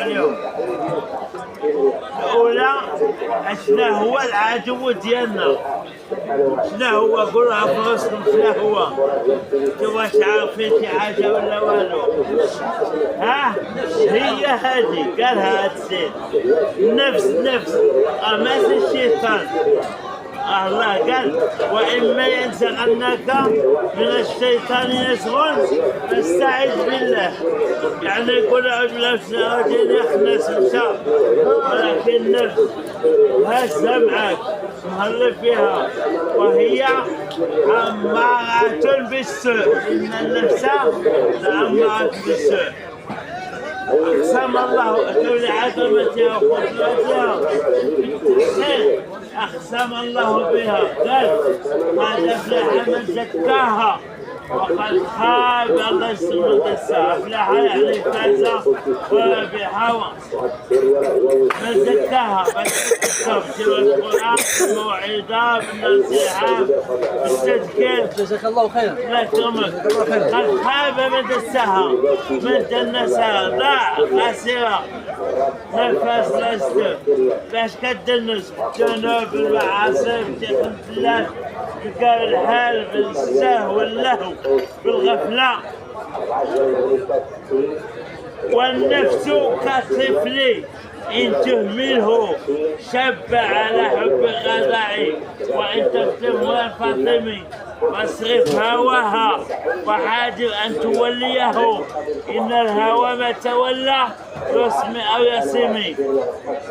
عليهم. الأولى شنو هو العدو ديالنا، شنو هو قولها بوسطكم شنو هو، انتو واش عارفين شي حاجة ولا والو؟ ها هي هذه قالها هاد السيد نفس ماشي الشيطان. الله قال وإما ينزغنك من الشيطان نزغ فاستعذ بالله، يعني يقول أعوذ بالله من الشيطان يخنس الشر، ولكن النفس هزها معك مهلب فيها وهي أمارة بالسوء، إن النفس لأمارة بالسوء. أقسم الله لعظمتها وقدرتها أقسم الله بها، قال قد أفلح من زكاها وقد خاب الله يسلمك الساعة. أفلح يعني فاز وربح من زكاها، بالتفسير القرآن بالموعظة بالنصيحة بالتذكير. جزاك الله خيرا. لا يكرمك. قد خاب من دسها من دنسها ضاع خاسرة نفس لست باش كدنس بالذنوب بالمعاصي بالتخلف بكار الحال بالسهو واللهو بالغفلة. والنفس كالطفل إن تهمله شب على حب غذائي، وإن تكتمه الفاطمي واصرف هواها وحاذر أن توليه، إن الهوى ما تولى يسمي أو يسمي.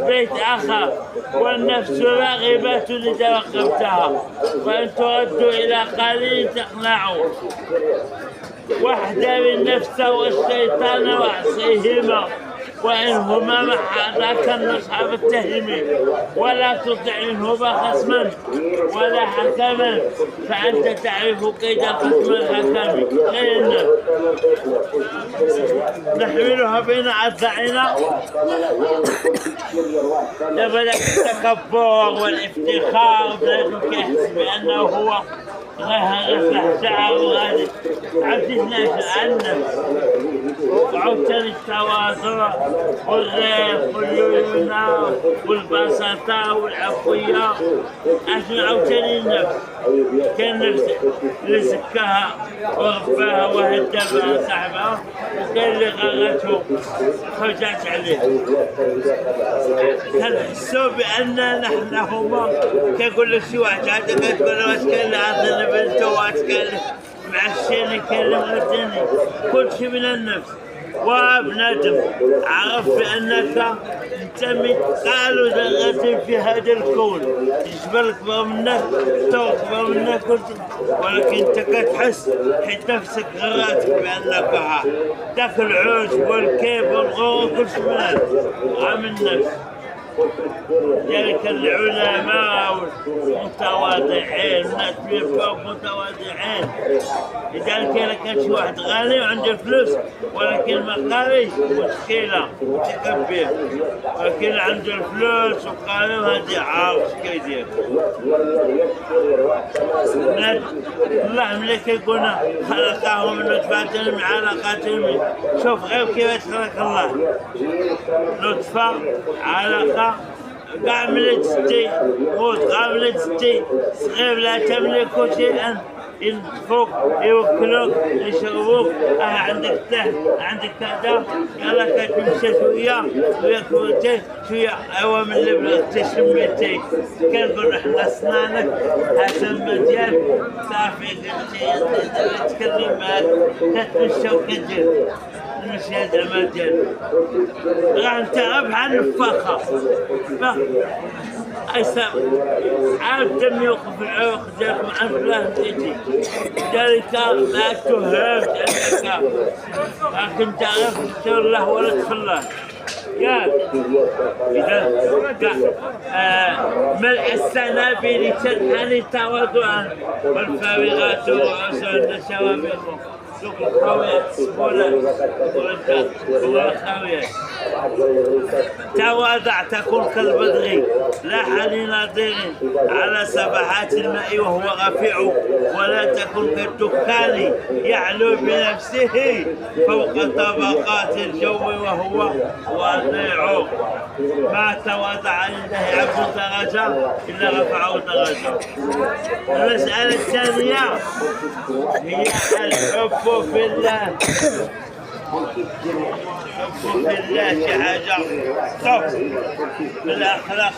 بيت آخر والنفس راغبة إذا وقفتها، وإن تردوا إلى قليل تقنعوا. واحذر النفس والشيطان وعصيهما، وإنهما محاذاك النصح بالتهم، ولا تطع منهما خصما ولا حكما، فأنت تعرف كيد الخصم الحكم. نحملها بين أذعنا لبلد التكبر والافتخار، بلدك يحسب أنه هو غير شعر وغادي عبدنا عنه. وعوتني التواضع والريف والليونة والبساطة والعفوية، عشان عوتني النفس. كان نفس اللي زكاها ورباها وهدبها صاحبها، وكان اللي غرته خرجت عليه. كنحسوا بأن نحن هما كيقول لك شي واحد عاد كتقول له واش كاين اللي عاطيني بنته واش كاين معشيني كاين اللي غدني، كل شيء من النفس. وبنادم عرف بأنك أنت مثقال ذرة في هذا الكون، الجبل أكبر منك، الطور أكبر منك، ولكن أنت كتحس حيت نفسك غراتك بأنك ذاك العجب والكيف والغرور كل شيء من هذا من النفس. ذلك العلماء والمتواضعين والناس من فوق متواضعين. لذلك كان شي واحد غني وعنده فلوس ولكن ما قاريش مشكلة متكبر، ولكن عنده الفلوس وقاري وهذه عارف كيدير. الله ملك يقولنا خلقهم من نطفة من علقة. شوف غير كيف خلق الله نطفة علقة قاع من ستي موت قاع من ستي صغير لا تملك شيئا، ينطفوك يوكلوك يشربوك. عندك تحت عندك كذا يلا كتمشى شويه وياكل شويه ايوا من اللي تشميتي. كنقول حنا سنانك حسن مزيان صافي تتكلم معاك كتمشى وكتجي المشي زعما ديالك راه انت بحال النفاخه أيسر عاد دم يوقف العوق ديالك مع فلان تيجي. ذلك لا تهمت أنك لكن تعرف تسير الله ولا تفلاه. قال إذا ملء السنابل تنحني تواضعا والفارغات رؤوسهن شوامخ. سوق الخاويات سبولة والخاويات. تواضع تكون كالبدر لاح لناظر على سبحات الماء وهو غفيع، ولا تكن كالدخان يعلو بنفسه فوق طبقات الجو وهو واضع. ما تواضع لله عبد درجة إلا رفعه درجة. المسألة الثانية هي الحب في الله. الحب في الله شي حاجة خف من الأخلاق.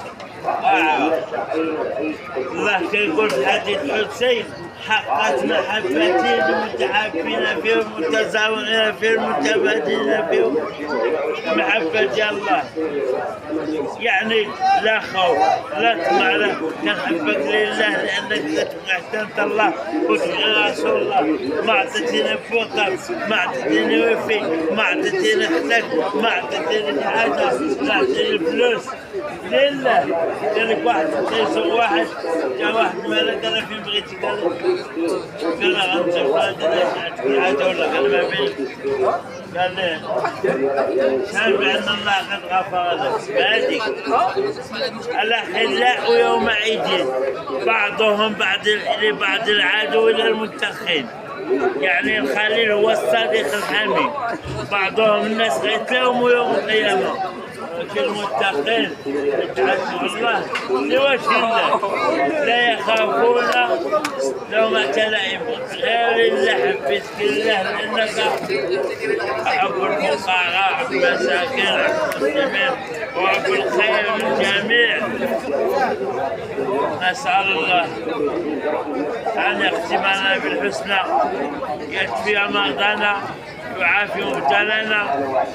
الله كيقول في حديث الحسين: حقت محبتي للمتحابين فيه والمتزاورين فيه والمتبادلين فيه. محبة الله يعني لا خوف لا طمع، كنحبك لله لأنك احسنت الله وتبغي رسول الله. ما عطيتيني فوطة، ما عطيتيني وفي، ما عطيتيني اختك، ما عطيتيني حاجة، ما عطيتيني فلوس لله. قال لك واحد يسوق واحد، جا واحد مالك انا فين بغيتك؟ قال له غنشوف هذا حاجه ولا قال ما بينك؟ قال لي شهد بان الله قد غفر لك. هذيك الاخلاء يومئذ بعضهم لبعض العدو الى المتخين. يعني الخليل هو الصديق الحميد، بعضهم الناس غيتلاوموا يوم القيامه، لكن المتقين يتعبدوا الله لوجه الله لا يخافون لومة لائم غير الله. حبيت الله لانك احب الفقراء المساكين المسلمين واحب الخير للجميع. نسال الله ان يختمنا بالحسنى، يكفي مرضانا، يعافي مبتلانا،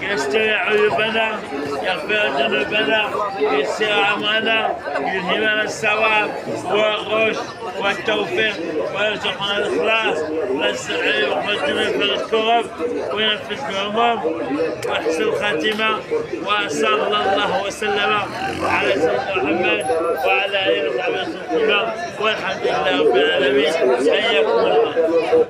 يستر عيوبنا، يغفر ذنوبنا، ييسر امرنا، يلهمنا الثواب والرشد والتوفيق، ويرزقنا الاخلاص والسعي والذنوب في الكرب وينفذ الهموم ويحسن الخاتمه. وصلى الله وسلم على سيدنا محمد وعلى اله وصحبه وسلم، والحمد لله رب العالمين. حياكم الله.